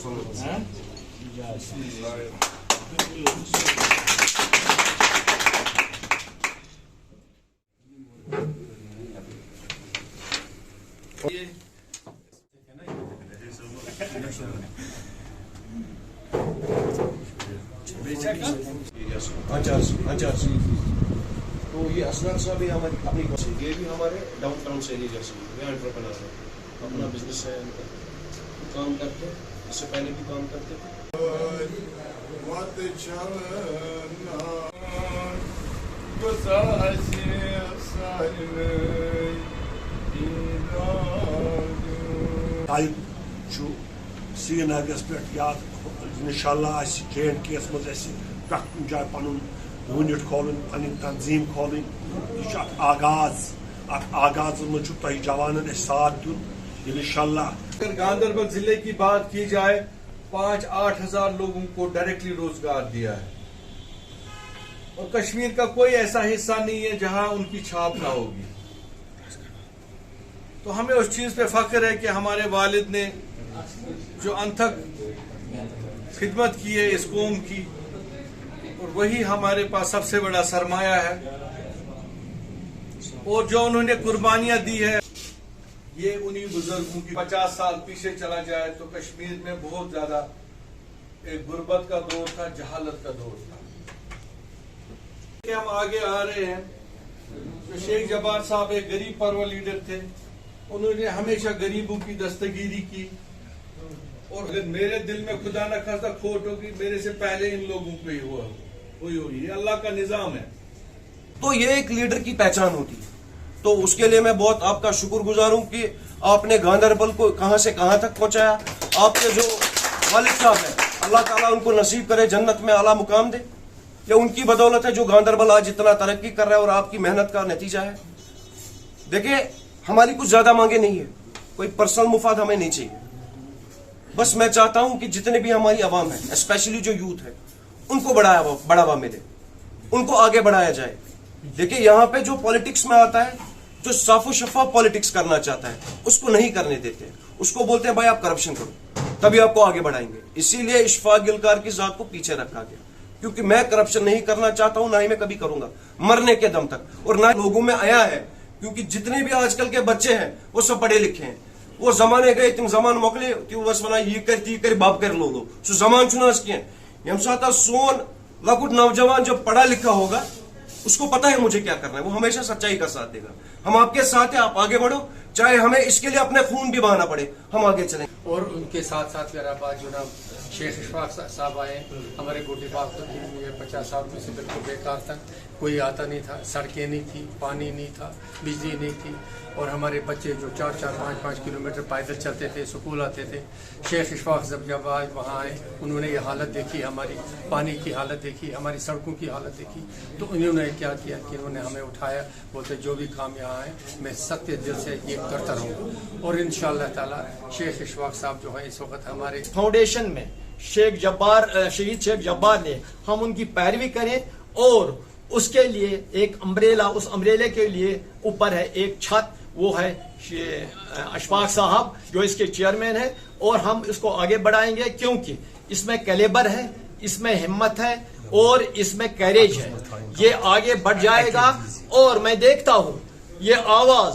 तो ये असलर साहब भी हमारी अपनी ये भी हमारे डाउन टाउन से एरिया से ये एंटरप्रेन्योर है, अपना बिजनेस है, काम करते इससे पहले भी काम करते थे। श्रीनगरस पे याद इंशाल्लाह J&K मज कुछ जाए पुन यूनिट खोलन पन्न तंजीम खोलन यह आगाज मज जवान साथ दिन इंशाल्लाह। अगर गांधरबल जिले की बात की जाए 5-8 हजार लोगों को डायरेक्टली रोजगार दिया है और कश्मीर का कोई ऐसा हिस्सा नहीं है जहां उनकी छाप ना होगी। तो हमें उस चीज पे फख्र है कि हमारे वालिद ने जो अनथक खिदमत की है इस कौम की, और वही हमारे पास सबसे बड़ा सरमाया है, और जो उन्होंने कुर्बानियां दी है ये उन्हीं बुजुर्गों की। 50 साल पीछे चला जाए तो कश्मीर में बहुत ज्यादा एक गुर्बत का दौर था, जहालत का दौर था। हम आगे आ रहे हैं। तो शेख जब्बार साहब एक गरीब परवर लीडर थे, उन्होंने हमेशा गरीबों की दस्तगीरी की, और अगर मेरे दिल में खुदा न खास्ता खोट होगी मेरे से पहले इन लोगों पे ही हुई होगी। ये अल्लाह का निजाम है। तो ये एक लीडर की पहचान होती है। तो उसके लिए मैं बहुत आपका शुक्रगुजार हूं कि आपने गांधरबल को कहां से कहां तक पहुंचाया। आपके जो वालिद साहब है, अल्लाह ताला उनको नसीब करे जन्नत में आला मुकाम दे। ये उनकी बदौलत है जो गांधरबल आज इतना तरक्की कर रहा है और आपकी मेहनत का नतीजा है। देखिए, हमारी कुछ ज्यादा मांगे नहीं है, कोई पर्सनल मुफाद हमें नहीं चाहिए। बस मैं चाहता हूं कि जितने भी हमारी आवाम है, स्पेशली जो यूथ है, उनको बढ़ावा मिले, उनको आगे बढ़ाया जाए। देखिए, यहाँ पे जो पॉलिटिक्स में आता है, जो साफो शफाफ पॉलिटिक्स करना चाहता है, उसको नहीं करने देते। उसको बोलते हैं भाई आप करप्शन करो, तभी आपको आगे बढ़ाएंगे। इसीलिए इशफाक गिलकार की जात को पीछे रखा गया, क्योंकि मैं करप्शन नहीं करना चाहता हूं, ना ही मैं कभी करूंगा मरने के दम तक, और ना लोगों में आया है। क्योंकि जितने भी आजकल के बच्चे हैं वो सब पढ़े लिखे हैं। वो जमाने गए, तुम जमान मोकले बस वन यह कर बाप कर लो सो जमान कह साथ सोन लकुट नौजवान जब पढ़ा लिखा होगा उसको पता है मुझे क्या करना है, वो हमेशा सच्चाई का साथ देगा। हम आपके साथ हैं, आप आगे बढ़ो, चाहे हमें इसके लिए अपने खून भी बहाना पड़े, हम आगे चलें। और उनके साथ साथ मेरा बात जनाब शेख इशफाक साहब आए, हमारे गोटी बाग तो 50 साल में से बिल्कुल बेकार था, कोई आता नहीं था, सड़कें नहीं थी, पानी नहीं था, बिजली नहीं थी, और हमारे बच्चे जो 4-4, 5-5 किलोमीटर पैदल चलते थे, स्कूल आते थे। शेख इशफाक जब आज वहाँ आए, उन्होंने ये हालत देखी, हमारी पानी की हालत देखी, हमारी सड़कों की हालत देखी, तो उन्होंने क्या किया कि उन्होंने हमें उठाया, बोलते जो भी काम यहाँ है मैं सत्य दिल से ये करता रहूँगा। और इंशाअल्लाह ताला शेख इशफाक साहब जो है इस वक्त हमारे फाउंडेशन में शहीद शेख जब्बार ने, हम उनकी पैरवी करें, और उसके लिए एक अम्ब्रेला, उस अम्ब्रेले के लिए ऊपर है एक छत, वो है इशफाक साहब जो इसके चेयरमैन है, और हम इसको आगे बढ़ाएंगे क्योंकि इसमें कैलेबर है, इसमें हिम्मत है और इसमें कैरेज है। ये आगे बढ़ जाएगा, और मैं देखता हूँ ये आवाज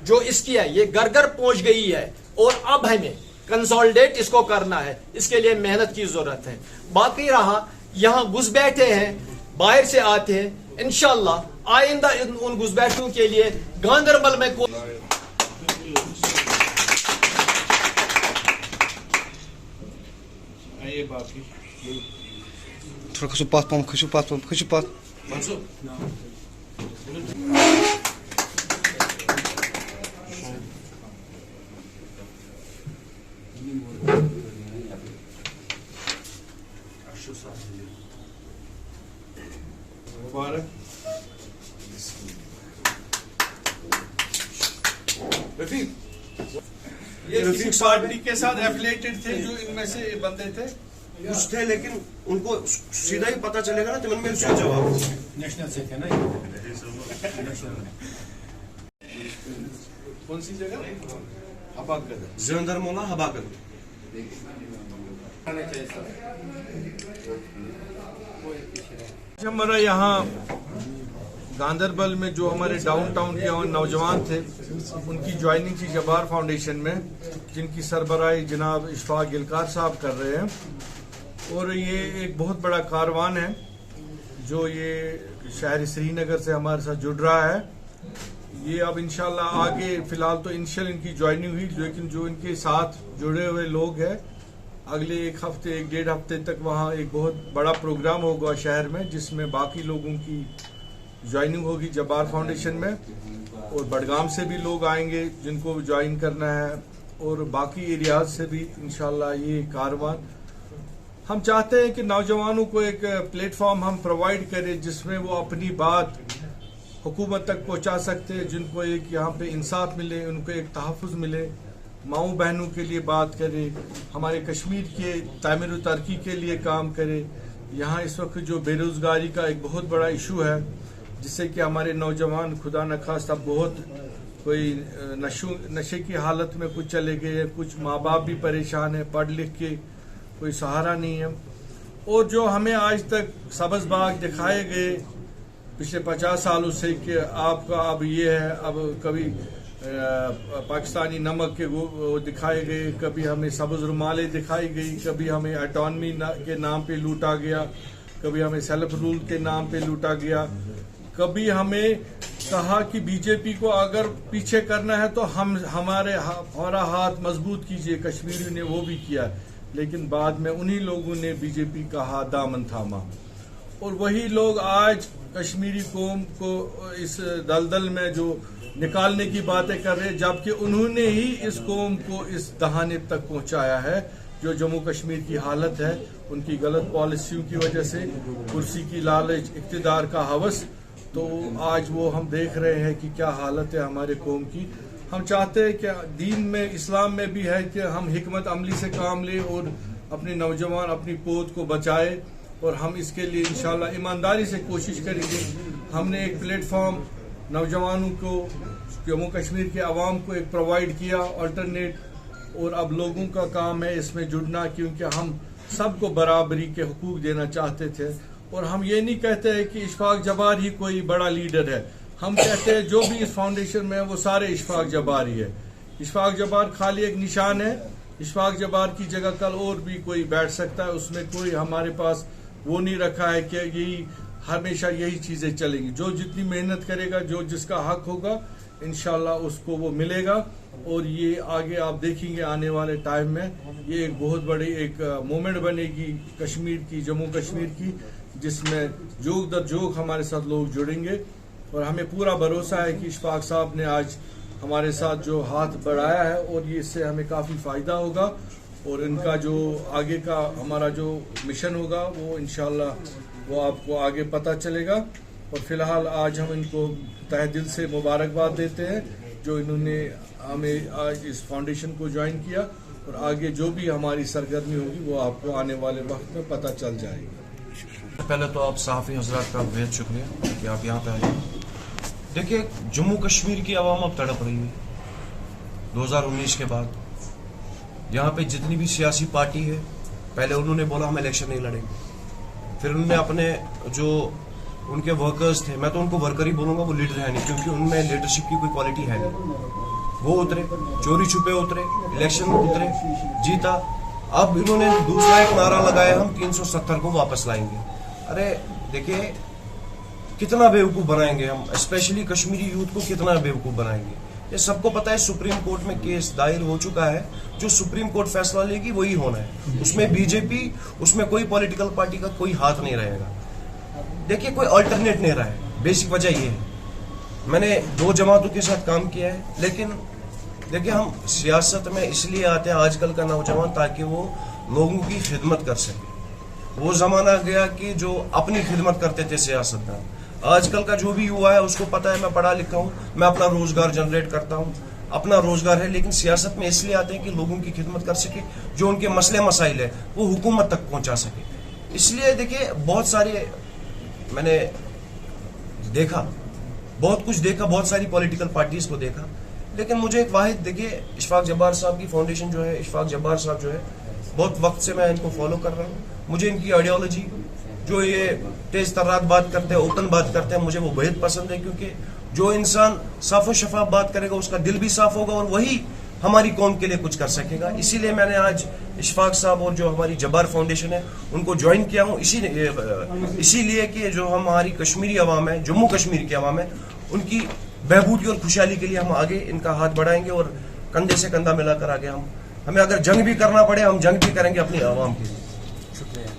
जो इसकी है ये घर घर पहुंच गई है, और अब हमें कंसोलिडेट इसको करना है, इसके लिए मेहनत की जरूरत है। बाकी रहा यहाँ घुस बैठे हैं, बाहर से आते हैं, इंशाल्लाह आइंदा उन घुसपैठियों के लिए गांधरबल में थोड़ा खसू पास मुबारक। रफीक, ये रफीक पार्टी के साथ एफिलिएटेड थे जो इनमें से बंदे थे, कुछ थे, लेकिन उनको सीधा ही पता चलेगा ना, तुमने मेरे जवाब नेशनल से थे ना। कौन सी जगह? हबाकद, जंदर मोला हबाकद। हमारा यहाँ गांधरबल में जो हमारे डाउनटाउन के नौजवान थे उनकी ज्वाइनिंग थी जब्बार फाउंडेशन में, जिनकी सरबराही जनाब इशफाक गिलकार साहब कर रहे हैं। और ये एक बहुत बड़ा कारवान है जो ये शहर श्रीनगर से हमारे साथ जुड़ रहा है। ये अब इंशाल्लाह आगे फिलहाल तो इनिशियल इनकी ज्वाइनिंग हुई, लेकिन जो इनके साथ जुड़े हुए लोग हैं अगले एक हफ्ते 1-1.5 हफ्ते तक वहाँ एक बहुत बड़ा प्रोग्राम होगा शहर में, जिसमें बाकी लोगों की ज्वाइनिंग होगी जब्बार फाउंडेशन में। और बडगाम से भी लोग आएंगे जिनको ज्वाइन करना है, और बाकी एरियाज से भी इंशाल्लाह ये कारवान। हम चाहते हैं कि नौजवानों को एक प्लेटफॉर्म हम प्रोवाइड करें जिसमें वो अपनी बात हुकूमत तक पहुंचा सकते हैं, जिनको एक यहाँ पे इंसाफ मिले, उनको एक तहफ़्फ़ुज़ मिले, माओ बहनों के लिए बात करे, हमारे कश्मीर के तामीर व तरक्की के लिए काम करे। यहाँ इस वक्त जो बेरोज़गारी का एक बहुत बड़ा इशू है, जिससे कि हमारे नौजवान खुदा न खास्ता बहुत कोई नशे की हालत में कुछ चले गए हैं, कुछ माँ बाप भी परेशान है, पढ़ लिख के कोई सहारा नहीं है। और जो हमें आज तक सब्ज़ बाग दिखाए गए पिछले 50 सालों से कि आपका अब ये है, अब कभी पाकिस्तानी नमक के वो दिखाए गए, कभी हमें सब्ज़ रुमालें दिखाई गई, कभी हमें ऑटोनमी के नाम पे लूटा गया, कभी हमें सेल्फ रूल के नाम पे लूटा गया, कभी हमें कहा कि बीजेपी को अगर पीछे करना है तो हमारा हाथ मजबूत कीजिए, कश्मीरियों ने वो भी किया, लेकिन बाद में उन्हीं लोगों ने बीजेपी का हाथ दामन थामा। और वही लोग आज कश्मीरी कौम को इस दलदल में जो निकालने की बातें कर रहे हैं, जबकि उन्होंने ही इस कौम को इस दहाने तक पहुंचाया है जो जम्मू कश्मीर की हालत है, उनकी गलत पॉलिसियों की वजह से, कुर्सी की लालच, इक़्तिदार का हवस। तो आज वो हम देख रहे हैं कि क्या हालत है हमारे कौम की। हम चाहते हैं कि दीन में, इस्लाम में भी है कि हम हिकमत अमली से काम लें और अपने नौजवान अपनी पोत को बचाए, और हम इसके लिए इंशाल्लाह ईमानदारी से कोशिश करेंगे। हमने एक प्लेटफॉर्म नौजवानों को, जम्मू कश्मीर के अवाम को एक प्रोवाइड किया अल्टरनेट, और अब लोगों का काम है इसमें जुड़ना, क्योंकि हम सबको बराबरी के हुकूक देना चाहते थे। और हम ये नहीं कहते हैं कि इशफाक जब्बार ही कोई बड़ा लीडर है, हम कहते हैं जो भी इस फाउंडेशन में है वो सारे इशफाक जब्बार ही है। इशफाक जब्बार खाली एक निशान है, इशफाक जब्बार की जगह कल और भी कोई बैठ सकता है, उसमें कोई हमारे पास वो नहीं रखा है कि यही हमेशा यही चीजें चलेंगी। जो जितनी मेहनत करेगा, जो जिसका हक होगा, इंशाल्लाह उसको वो मिलेगा। और ये आगे आप देखेंगे आने वाले टाइम में ये एक बहुत बड़ी एक मोमेंट बनेगी कश्मीर की, जम्मू कश्मीर की, जिसमें जोग दर जोग हमारे साथ लोग जुड़ेंगे। और हमें पूरा भरोसा है कि इशफाक साहब ने आज हमारे साथ जो हाथ बढ़ाया है, और ये इससे हमें काफ़ी फ़ायदा होगा, और इनका जो आगे का हमारा जो मिशन होगा वो इंशाल्लाह वो आपको आगे पता चलेगा। और फिलहाल आज हम इनको तहे दिल से मुबारकबाद देते हैं जो इन्होंने हमें आज इस फाउंडेशन को ज्वाइन किया, और आगे जो भी हमारी सरगर्मी होगी वो आपको आने वाले वक्त में पता चल जाएगी। पहले तो आप सहाफ़ी हज़रात का बेहद शुक्रिया कि आप यहाँ पे आए। देखिए, जम्मू कश्मीर की आवाम अब तड़प रही है 2019 के बाद। यहाँ पे जितनी भी सियासी पार्टी है, पहले उन्होंने बोला हम इलेक्शन नहीं लड़ेंगे, फिर उन्होंने अपने जो उनके वर्कर्स थे, मैं तो उनको वर्कर ही बोलूंगा, वो लीडर है नहीं, क्योंकि उनमें लीडरशिप की कोई क्वालिटी है नहीं। वो उतरे, चोरी छुपे उतरे, इलेक्शन उतरे, जीता। अब इन्होंने दूसरा एक नारा लगाया, हम 370 को वापस लाएंगे। अरे देखिए, कितना बेवकूफ बनाएंगे हम, स्पेशली कश्मीरी यूथ को कितना बेवकूफ बनाएंगे। ये सबको पता है, सुप्रीम कोर्ट में केस दायर हो चुका है, जो सुप्रीम कोर्ट फैसला लेगी वही होना है। उसमें बीजेपी, उसमें कोई पॉलिटिकल पार्टी का कोई हाथ नहीं रहेगा। देखिए, कोई अल्टरनेट नहीं रहा है। बेसिक वजह ये है, मैंने 2 जमातों के साथ काम किया है, लेकिन देखिए हम सियासत में इसलिए आते हैं आजकल का नौजवान, ताकि वो लोगों की खिदमत कर सके। वो जमाना गया कि जो अपनी खिदमत करते थे सियासतदान। आजकल का जो भी युवा है उसको पता है मैं पढ़ा लिखा हूँ, मैं अपना रोजगार जनरेट करता हूँ, अपना रोजगार है, लेकिन सियासत में इसलिए आते हैं कि लोगों की खिदमत कर सके, जो उनके मसले मसाइल है वो हुकूमत तक पहुंचा सके। इसलिए देखिए, बहुत सारे मैंने देखा, बहुत कुछ देखा, बहुत सारी पॉलिटिकल पार्टीज को देखा, लेकिन मुझे एक वाहिद, देखिए इशफाक जब्बार साहब की फाउंडेशन जो है, इशफाक जब्बार साहब जो है बहुत वक्त से मैं इनको फॉलो कर रहा हूँ। मुझे इनकी आइडियोलॉजी, जो ये तेज तर्रार बात करते हैं, ओपन बात करते हैं, मुझे वो बेहद पसंद है, क्योंकि जो इंसान साफ शफाफ बात करेगा उसका दिल भी साफ होगा और वही हमारी कौम के लिए कुछ कर सकेगा। इसीलिए मैंने आज इशफाक साहब और जो हमारी जब्बार फाउंडेशन है उनको ज्वाइन किया हूँ, इसीलिए कि जो हमारी कश्मीरी अवाम है, जम्मू कश्मीर की अवाम है, उनकी बहबूदी और खुशहाली के लिए हम आगे इनका हाथ बढ़ाएंगे और कंधे से कंधा मिलाकर आगे हमें अगर जंग भी करना पड़े हम जंग भी करेंगे अपनी अवाम के लिए। शुक्रिया।